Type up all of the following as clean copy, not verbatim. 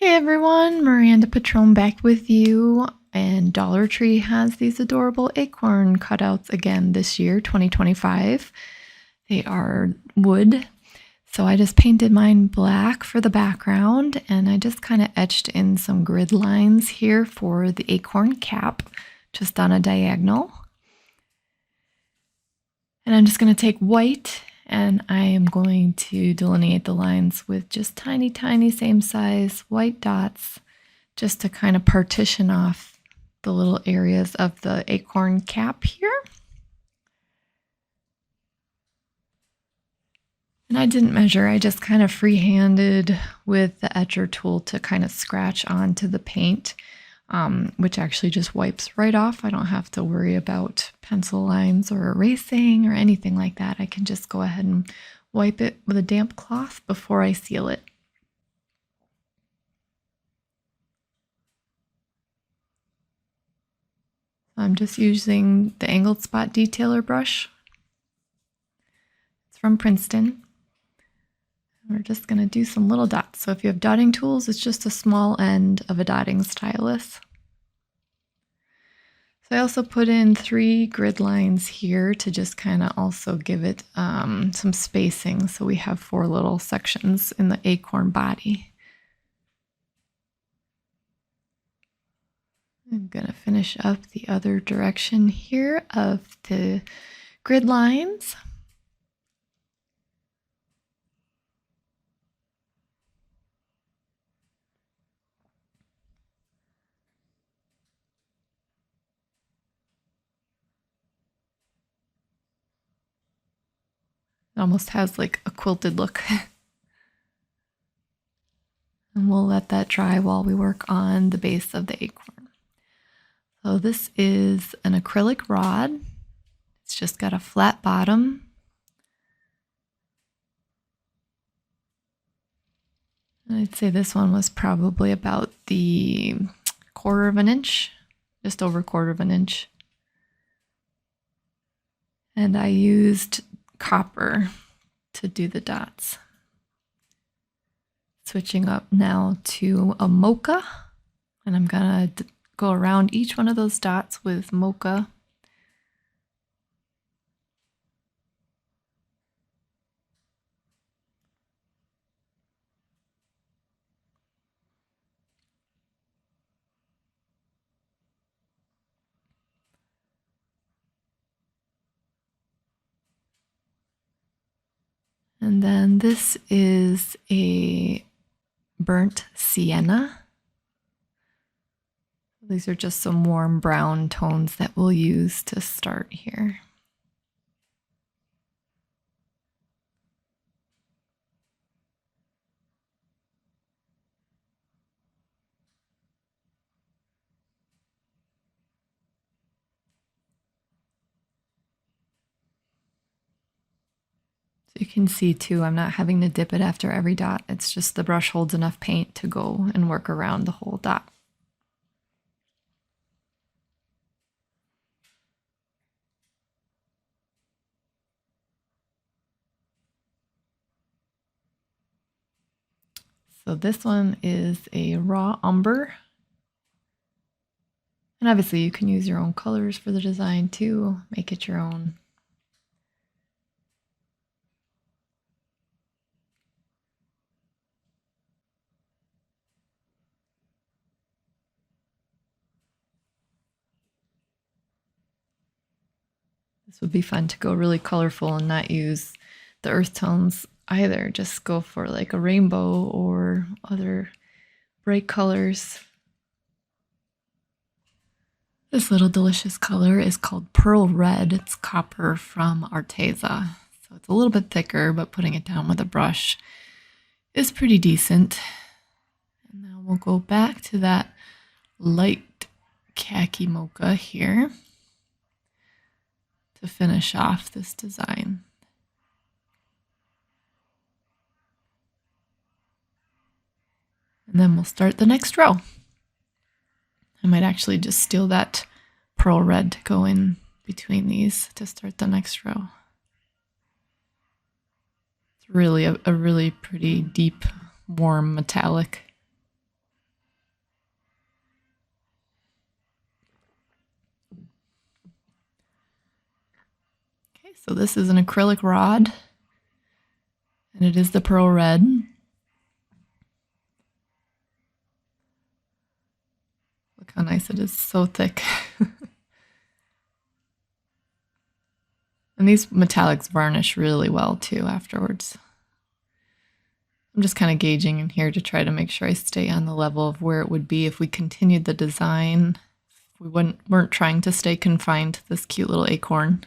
Hey everyone, Miranda Pitrone back with you. And Dollar Tree has these adorable acorn cutouts again this year, 2025. They are wood. So I just painted mine black for the background and I just kind of etched in some grid lines here for the acorn cap, just on a diagonal. And I'm just going to take white and I am going to delineate the lines with just tiny, tiny, same size white dots just to kind of partition off the little areas of the acorn cap here. And I didn't measure, I just kind of freehanded with the etcher tool to kind of scratch onto the paint, which actually just wipes right off. I don't have to worry about pencil lines or erasing or anything like that. I can just go ahead and wipe it with a damp cloth before I seal it. I'm just using the angled spot detailer brush. It's from Princeton. We're just going to do some little dots. So if you have dotting tools, it's just a small end of a dotting stylus. So I also put in 3 grid lines here to just kind of also give it some spacing. So we have 4 little sections in the acorn body. I'm going to finish up the other direction here of the grid lines. It almost has like a quilted look. And we'll let that dry while we work on the base of the acorn. So this is an acrylic rod. It's just got a flat bottom. I'd say this one was probably about the 1/4 of an inch, just over 1/4 of an inch. And I used copper to do the dots. Switching up now to a mocha, and I'm gonna go around each one of those dots with mocha. And then this is a burnt sienna. These are just some warm brown tones that we'll use to start here. So you can see too, I'm not having to dip it after every dot. It's just the brush holds enough paint to go and work around the whole dot. So this one is a raw umber. And obviously you can use your own colors for the design too, make it your own. This would be fun to go really colorful and not use the earth tones either. Just go for like a rainbow or other bright colors. This little delicious color is called Pearl Red. It's copper from Arteza. So it's a little bit thicker, but putting it down with a brush is pretty decent. And now we'll go back to that light khaki mocha here to finish off this design. And then we'll start the next row. I might actually just steal that pearl red to go in between these to start the next row. It's really a really pretty deep, warm metallic. So this is an acrylic rod, and it is the pearl red. Look how nice it is, so thick. And these metallics varnish really well too afterwards. I'm just kind of gauging in here to try to make sure I stay on the level of where it would be if we continued the design. If we weren't trying to stay confined to this cute little acorn.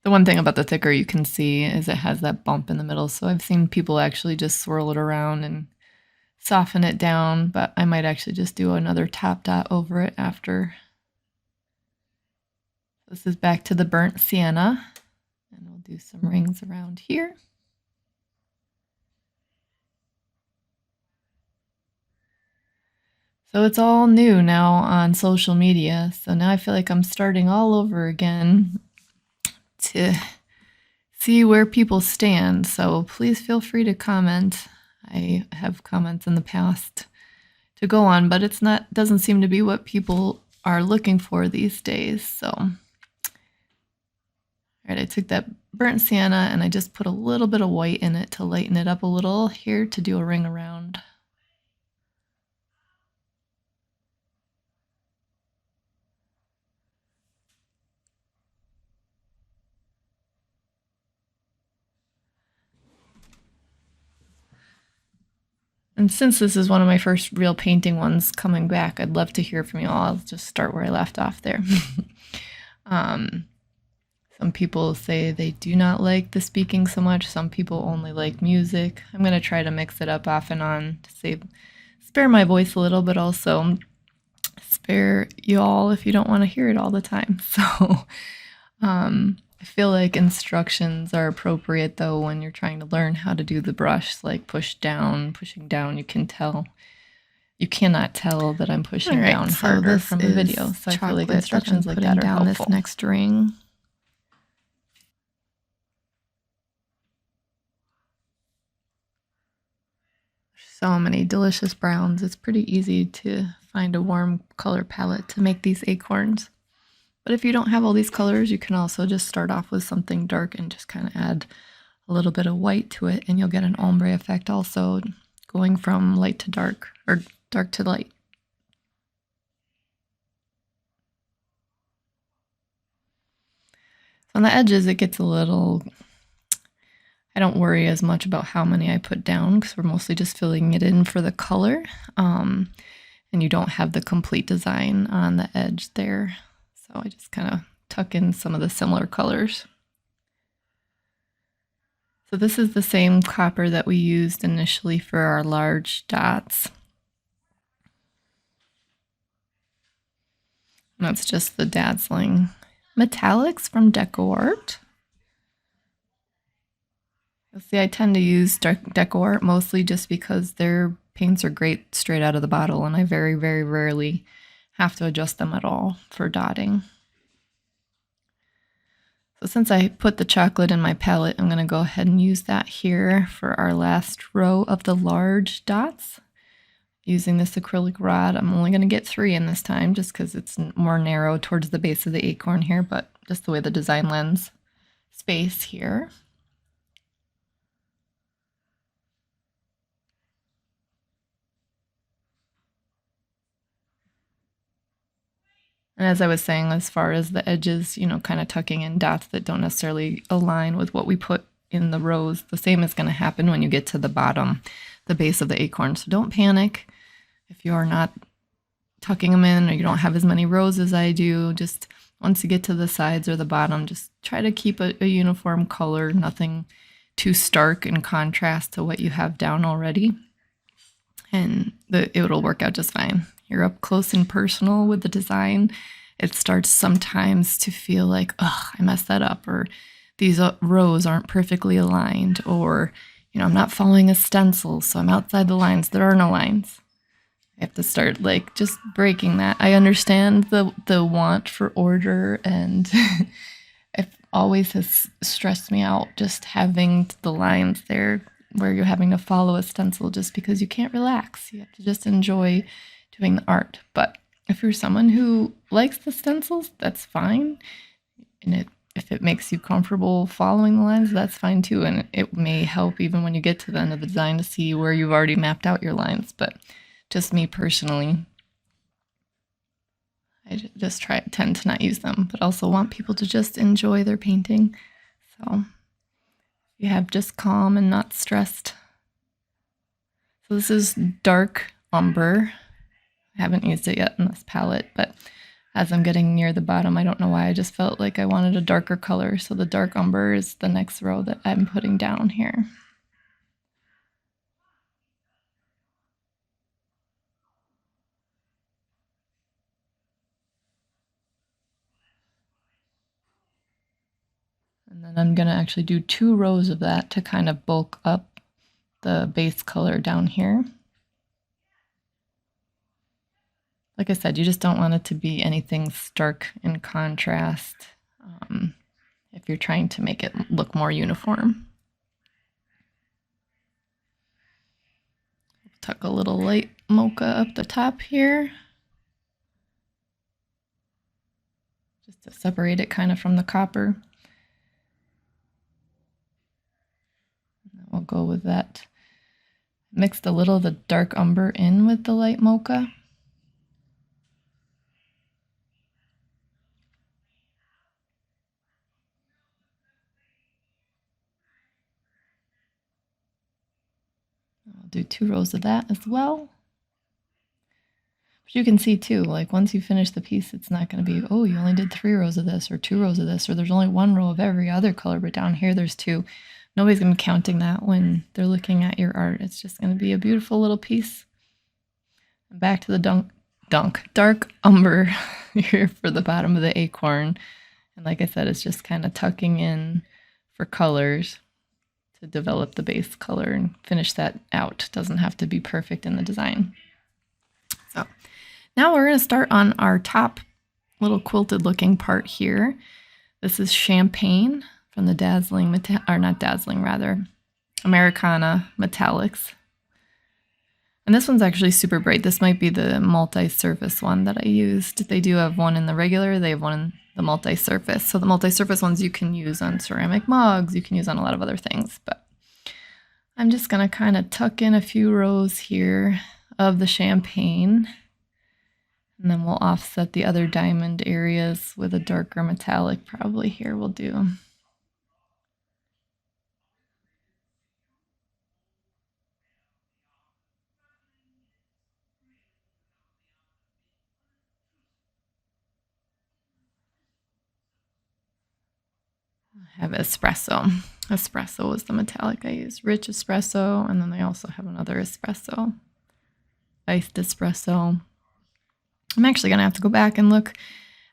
The one thing about the thicker you can see is it has that bump in the middle. So I've seen people actually just swirl it around and soften it down, but I might actually just do another top dot over it after. This is back to the burnt sienna, and we'll do some rings around here. So it's all new now on social media. So now I feel like I'm starting all over again to see where people stand. So please feel free to comment. I have comments in the past to go on, but doesn't seem to be what people are looking for these days. So, all right, I took that burnt sienna and I just put a little bit of white in it to lighten it up a little here to do a ring around. And since this is one of my first real painting ones coming back, I'd love to hear from you all. I'll just start where I left off there. Some people say they do not like the speaking so much. Some people only like music. I'm going to try to mix it up off and on to spare my voice a little, but also spare you all if you don't want to hear it all the time. So I feel like instructions are appropriate though when you're trying to learn how to do the brush, like pushing down, you cannot tell that I'm pushing down harder from the video. So I feel like instructions like that are helpful. This next ring. So many delicious browns. It's pretty easy to find a warm color palette to make these acorns. But if you don't have all these colors, you can also just start off with something dark and just kind of add a little bit of white to it, and you'll get an ombre effect also, going from light to dark or dark to light. So on the edges, it gets a little, I don't worry as much about how many I put down because we're mostly just filling it in for the color. And you don't have the complete design on the edge there. So I just kind of tuck in some of the similar colors. So this is the same copper that we used initially for our large dots. And that's just the dazzling metallics from Decoart. You'll see I tend to use Decoart mostly just because their paints are great straight out of the bottle, and I very, very rarely have to adjust them at all for dotting. So since I put the chocolate in my palette, I'm going to go ahead and use that here for our last row of the large dots. Using this acrylic rod, I'm only going to get 3 in this time just because it's more narrow towards the base of the acorn here, but just the way the design lends space here. And as I was saying, as far as the edges, kind of tucking in dots that don't necessarily align with what we put in the rows, the same is going to happen when you get to the bottom, the base of the acorn. So don't panic if you are not tucking them in or you don't have as many rows as I do. Just once you get to the sides or the bottom, just try to keep a uniform color, nothing too stark in contrast to what you have down already. And it'll work out just fine. You're up close and personal with the design. It starts sometimes to feel like, oh, I messed that up, or these rows aren't perfectly aligned, or, I'm not following a stencil, so I'm outside the lines. There are no lines. I have to start just breaking that. I understand the want for order, and it always has stressed me out just having the lines there where you're having to follow a stencil just because you can't relax. You have to just enjoy doing the art. But if you're someone who likes the stencils, that's fine. And if it makes you comfortable following the lines, that's fine too. And it may help even when you get to the end of the design to see where you've already mapped out your lines. But just me personally, I just tend to not use them, but also want people to just enjoy their painting. So you have just calm and not stressed. So this is dark umber. I haven't used it yet in this palette, but as I'm getting near the bottom, I don't know why, I just felt like I wanted a darker color. So the dark umber is the next row that I'm putting down here. And then I'm going to actually do 2 rows of that to kind of bulk up the base color down here. Like I said, you just don't want it to be anything stark in contrast if you're trying to make it look more uniform. Tuck a little light mocha up the top here, just to separate it kind of from the copper. We'll go with that. Mixed a little of the dark umber in with the light mocha. I'll do 2 rows of that as well. But you can see too, like once you finish the piece, it's not going to be, oh, you only did 3 rows of this or 2 rows of this, or there's only 1 row of every other color, but down here there's 2. Nobody's going to be counting that when they're looking at your art. It's just going to be a beautiful little piece. And back to the dark umber here for the bottom of the acorn. And like I said, it's just kind of tucking in for colors to develop the base color and finish that out. It doesn't have to be perfect in the design. So now we're going to start on our top little quilted looking part here. This is Champagne from the Americana Metallics. And this one's actually super bright. This might be the multi-surface one that I used. They do have one in the regular, they have one in the multi-surface. So the multi-surface ones you can use on ceramic mugs, you can use on a lot of other things. But I'm just going to kind of tuck in a few rows here of the champagne. And then we'll offset the other diamond areas with a darker metallic probably here we'll do. I have espresso. Espresso was the metallic I used. Rich espresso, and then they also have another espresso. Iced espresso. I'm actually going to have to go back and look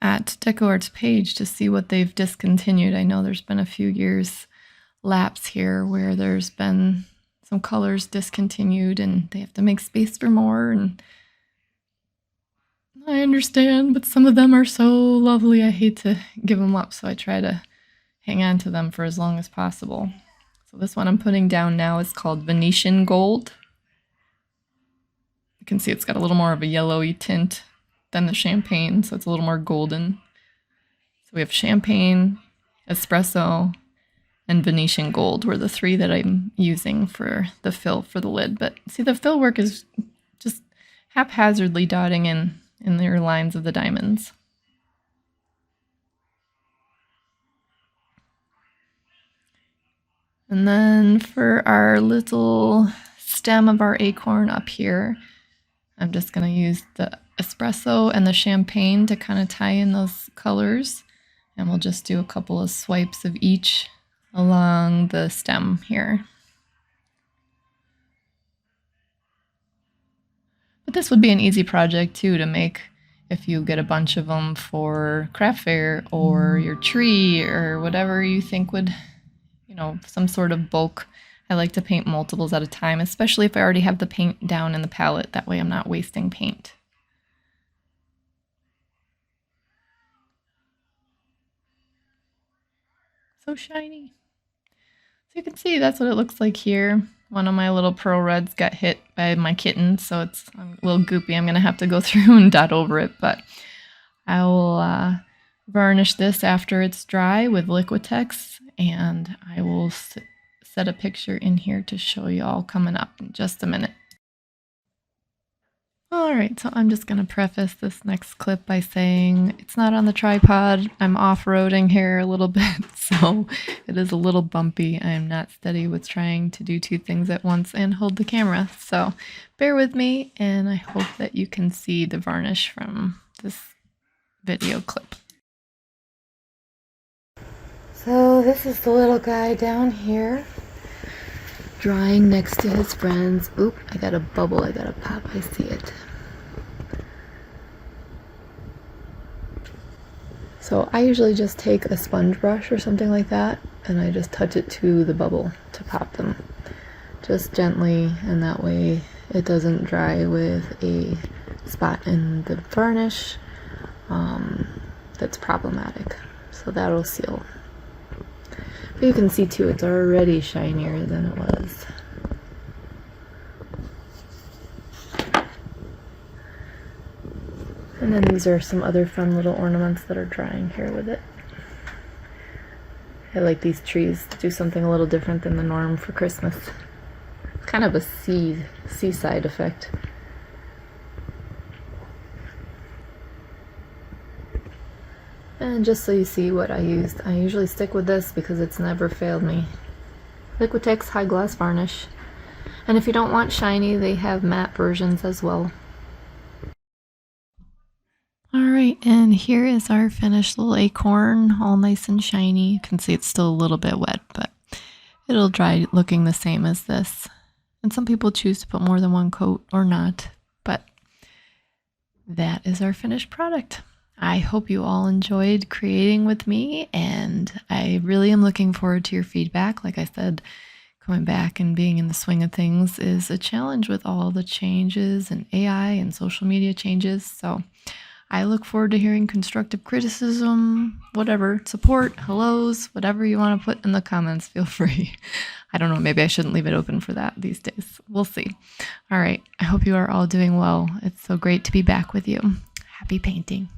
at Decoart's page to see what they've discontinued. I know there's been a few years lapse here where there's been some colors discontinued and they have to make space for more, and I understand, but some of them are so lovely I hate to give them up, so I try to hang on to them for as long as possible. So this one I'm putting down now is called Venetian Gold. You can see it's got a little more of a yellowy tint than the champagne, so it's a little more golden. So we have champagne, espresso, and Venetian Gold were the 3 that I'm using for the fill for the lid. But see, the fill work is just haphazardly dotting in their lines of the diamonds. And then for our little stem of our acorn up here, I'm just going to use the espresso and the champagne to kind of tie in those colors. And we'll just do a couple of swipes of each along the stem here. But this would be an easy project too to make if you get a bunch of them for craft fair or your tree or whatever you think would, some sort of bulk. I like to paint multiples at a time, especially if I already have the paint down in the palette. That way I'm not wasting paint. So shiny. So you can see that's what it looks like here. One of my little pearl reds got hit by my kitten, so it's a little goopy. I'm going to have to go through and dot over it, but I will varnish this after it's dry with Liquitex, and I will set a picture in here to show you all coming up in just a minute. Alright, so I'm just going to preface this next clip by saying it's not on the tripod. I'm off-roading here a little bit, so it is a little bumpy. I'm not steady with trying to do two things at once and hold the camera. So bear with me, and I hope that you can see the varnish from this video clip. So this is the little guy down here, drying next to his friends. Oop, I got a bubble, I got a pop, I see it. So I usually just take a sponge brush or something like that, and I just touch it to the bubble to pop them. Just gently, and that way it doesn't dry with a spot in the varnish that's problematic. So that'll seal. But you can see too, it's already shinier than it was. And then these are some other fun little ornaments that are drying here with it. I like these trees to do something a little different than the norm for Christmas. It's kind of a seaside effect. And just so you see what I used, I usually stick with this because it's never failed me. Liquitex High Gloss Varnish. And if you don't want shiny, they have matte versions as well. Alright, and here is our finished little acorn, all nice and shiny. You can see it's still a little bit wet, but it'll dry looking the same as this. And some people choose to put more than one coat or not, but that is our finished product. I hope you all enjoyed creating with me, and I really am looking forward to your feedback. Like I said, coming back and being in the swing of things is a challenge with all the changes and AI and social media changes. So I look forward to hearing constructive criticism, whatever, support, hellos, whatever you want to put in the comments, feel free. I don't know, maybe I shouldn't leave it open for that these days. We'll see. All right, I hope you are all doing well. It's so great to be back with you. Happy painting.